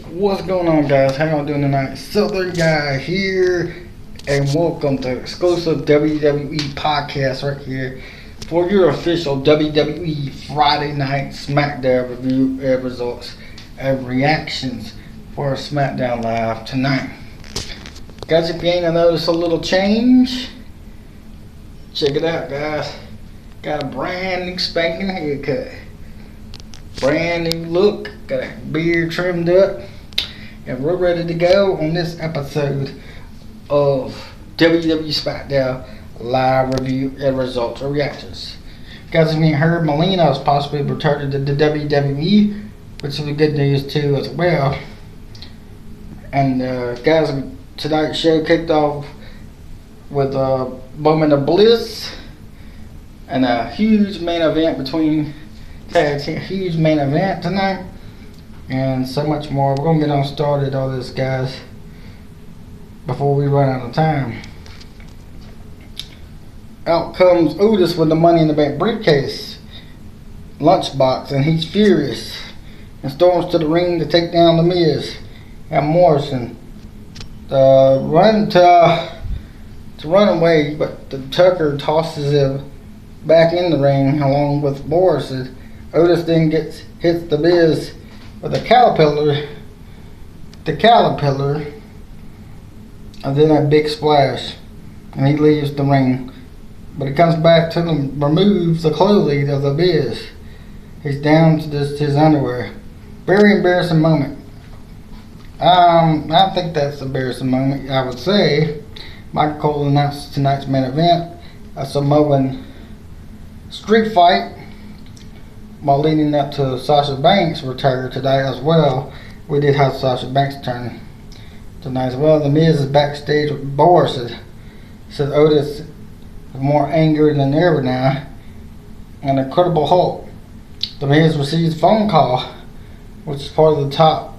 What's going on, guys? How y'all doing tonight? Southern Guy here, and welcome to exclusive WWE podcast right here for your official WWE Friday Night SmackDown review results and reactions for SmackDown Live tonight. Guys, if you ain't noticed a little change, check it out, guys. Got a brand new spanking haircut. Brand new look, got a beard trimmed up, and we're ready to go on this episode of WWE SmackDown Live Review and Results and Reactions. Guys, if you ain't heard, Melina is possibly returning to the WWE, which is good news too as well. And guys, tonight's show kicked off with a moment of bliss and a huge main event between huge main event tonight, and so much more. We're gonna get on started all this, guys, before we run out of time. Out comes Otis with the Money in the Bank briefcase, lunchbox, and he's furious and storms to the ring to take down The Miz and Morrison. Run away, but the Tucker tosses him back in the ring along with Morrison. Otis then hits The Miz with a caterpillar, and then a big splash, and he leaves the ring. But he comes back to them, removes the clothing of The Miz. He's down to just his underwear. Very embarrassing moment. I think that's an embarrassing moment. I would say Michael Cole announced tonight's main event, a Samoan street fight, while leading up to Sasha Banks' return today as well. We did have Sasha Banks turn tonight as well. The Miz is backstage with Boris. Said Otis is more angry than ever now. And Incredible Hulk. The Miz receives a phone call, which is part of the top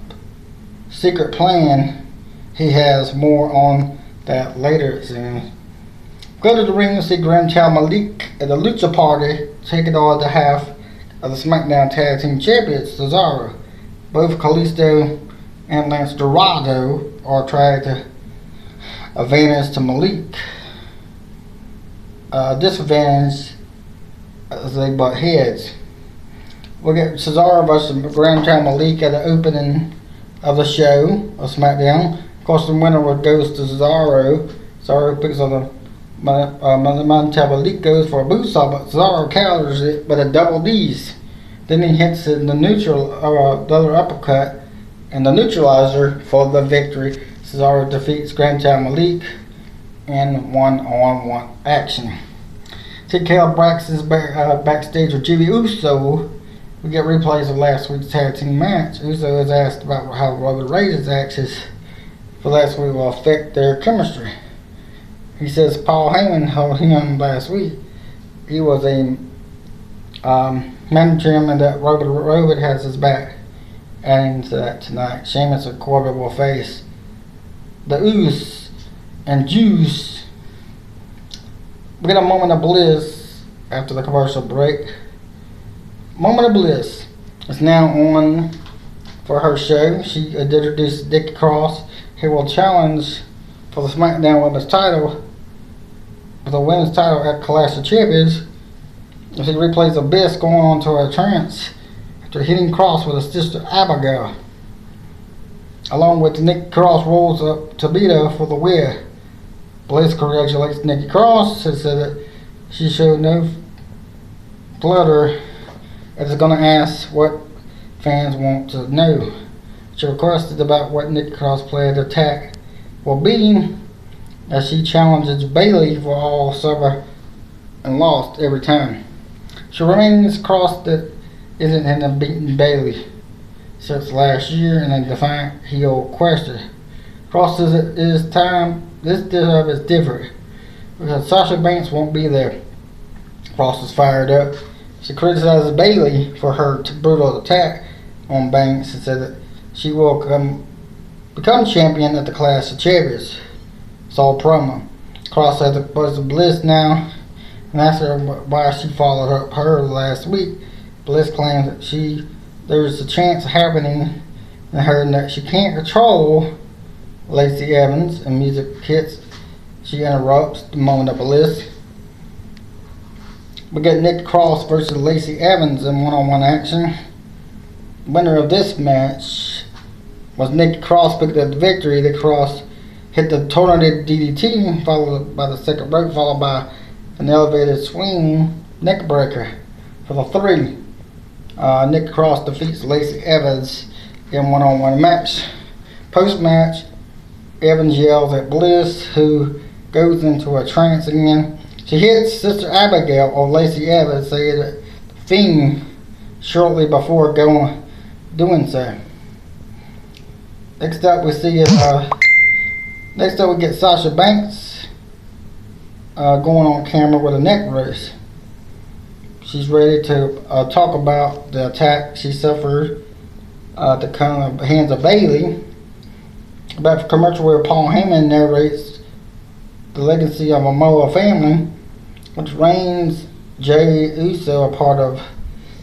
secret plan he has. More on that later soon. Go to the ring to see Grandchild Malik at the Lucha Party taking on the half of the SmackDown Tag Team Champions, Cesaro. Both Kalisto and Lance Dorado are trying to advantage to Malik. Disadvantage as they butt heads. We'll get Cesaro versus Grandchild Malik at the opening of the show of SmackDown. Of course, the winner goes to Cesaro. Cesaro picks on the Malik goes for a bootsaw, but Cesaro counters it with a double D's. Then he hits it in the other uppercut and the neutralizer for the victory. Cesaro defeats Grandchild Malik in one-on-one action. TKO Braxton's backstage with Jimmy Uso. We get replays of last week's tag team match. Uso is asked about how Roman Reigns' actions for last week will affect their chemistry. He says Paul Heyman held him last week. He was a manager him, and that Robert has his back. Adding to that tonight, Sheamus and Corbin will face the Usos and Juice. We get a moment of bliss after the commercial break. Moment of Bliss is now on for her show. She introduced Nikki Cross. He will challenge for the SmackDown Women's title, for the women's title at Clash of Champions. She replays Abyss going on to her trance after hitting Cross with his sister Abigail. Along with Nikki Cross rolls up Toledo for the win. Bliss congratulates Nikki Cross and said that she showed no flutter and is going to ask what fans want to know. She requested about what Nikki Cross planned attack will be, as she challenges Bayley for all summer and lost every time. She remains Cross that isn't in the beating Bayley since last year in a defiant heel question. Cross says it is time. This time is different because Sasha Banks won't be there. Cross is fired up. She criticizes Bayley for her brutal attack on Banks and said that she will become champion at the Clash of Champions. It's all promo. Cross has a buzz of Bliss now, and asked her why she followed her last week. Bliss claims that there's a chance happening and heard that she can't control Lacey Evans, and music hits. She interrupts the moment of bliss. We get Nikki Cross versus Lacey Evans in one-on-one action. Winner of this match was Nikki Cross, picked up the victory. The Cross hit the tornado DDT, followed by the second rope, followed by an elevated swing neck breaker for the 3. Nikki Cross defeats Lacey Evans in one-on-one match. Post-match, Evans yells at Bliss, who goes into a trance again. She hits Sister Abigail or Lacey Evans, saying that the Fiend shortly before doing so. Next up, we get Sasha Banks going on camera with a neck brace. She's ready to talk about the attack she suffered at the hands of Bayley. Back for commercial where Paul Heyman narrates the legacy of a Moa family, which Reigns, Jey Uso, a part of,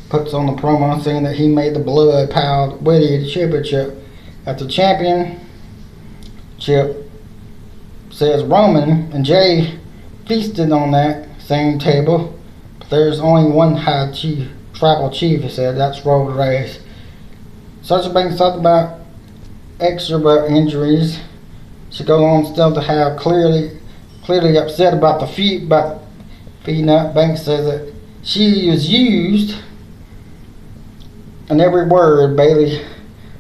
puts on the promo saying that he made the blood pound Witty championship. At the championship, says Roman and Jey feasted on that same table, but there's only one high chief, tribal chief, he said, that's Roman Reigns. Sasha Banks talked about extra injuries. She goes on still to have clearly upset about the feet, but Banks says that she was used in every word Bayley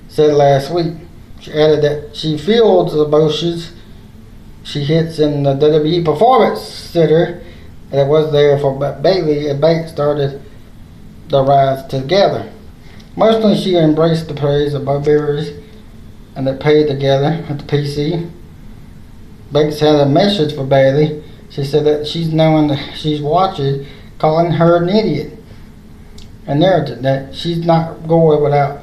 said last week. She added that she feels the emotions she hits in the WWE Performance Center that was there for Bayley and Banks started the rise together. Mostly she embraced the praise of both bearers and they paid together at the PC. Banks had a message for Bayley. She said that she's knowing that she's watching, calling her an idiot. A narrative that she's not going without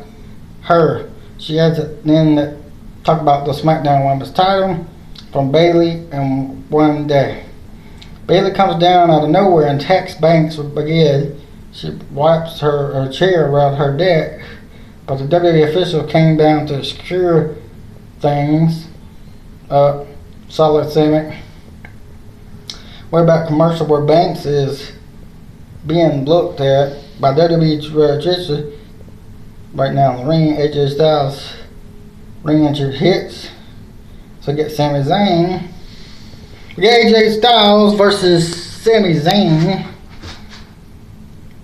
her. She has it then that talk about the SmackDown Women's title from Bayley in one day. Bayley comes down out of nowhere and attacks Banks with baguette. She wipes her chair around her neck, but the WWE official came down to secure things. Solid Simic. We're back commercial where Banks is being looked at by WWE Trish right now in the ring. AJ Styles ring injured hits. So get Sami Zayn. We got AJ Styles versus Sami Zayn.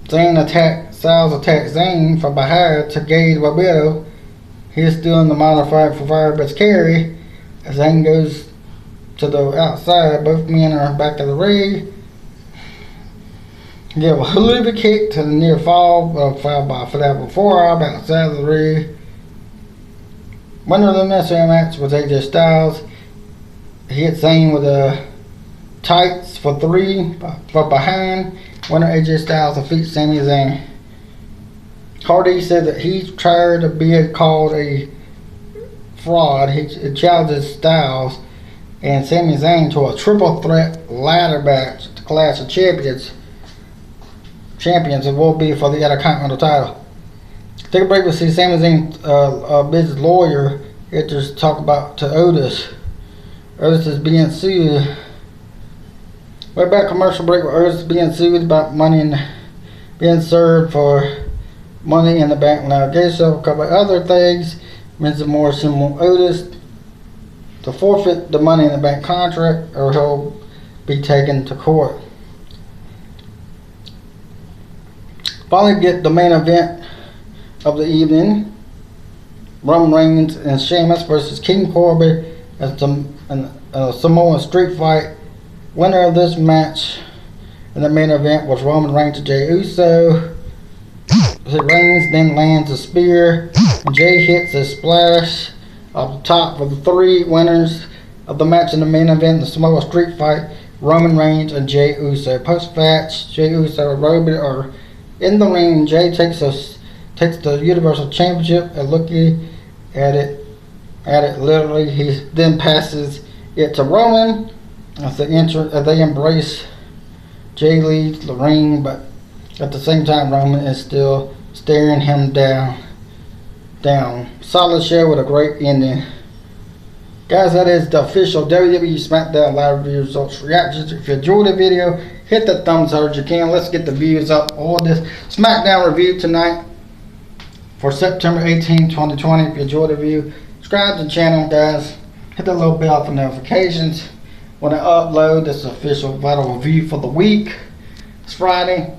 Styles attacks Zayn from behind to gauge Roberto. He's still in the modified for Firebase carry. As Zayn goes to the outside, both men are back of the ring. Give a haluva kick to the near fall, followed by a flat forearm outside of the ring. Winner of the mystery match was AJ Styles. He hit Zayn with a tights for 3 from behind. Winner AJ Styles defeats Sami Zayn. Hardy said that he's tired of being called a fraud. He challenges Styles and Sami Zayn to a triple threat ladder match at the Clash of Champions. It will be for the Intercontinental title. Take a break. We'll see Sami Zayn, business lawyer, here to talk about to Otis. Otis is being sued. We're back commercial break with Otis being sued about money and being served for money in the bank. Now, so a couple of other things. Mention Morrison want Otis to forfeit the money in the bank contract, or he'll be taken to court. Finally, get the main event of the evening: Roman Reigns and Sheamus versus King Corbin as a Samoan street fight. Winner of this match in the main event was Roman Reigns and Jey Uso. Reigns then lands a spear, and Jey hits a splash off the top for the 3 winners of the match in the main event, the Samoan street fight, Roman Reigns and Jey Uso. Post-match, Jey Uso and Roman are in the ring. Jey takes the Universal Championship and looking at it literally, he then passes it to Roman. As they embrace, Jey leaves the ring, but at the same time Roman is still staring him down. SmackDown. Solid show with a great ending. Guys, that is the official WWE SmackDown live review results reactions. If you enjoyed the video, hit the thumbs up if you can. Let's get the views up on this SmackDown review tonight for September 18, 2020. If you enjoyed the review, subscribe to the channel, guys. Hit the little bell for notifications when I upload this official vital review for the week. It's Friday.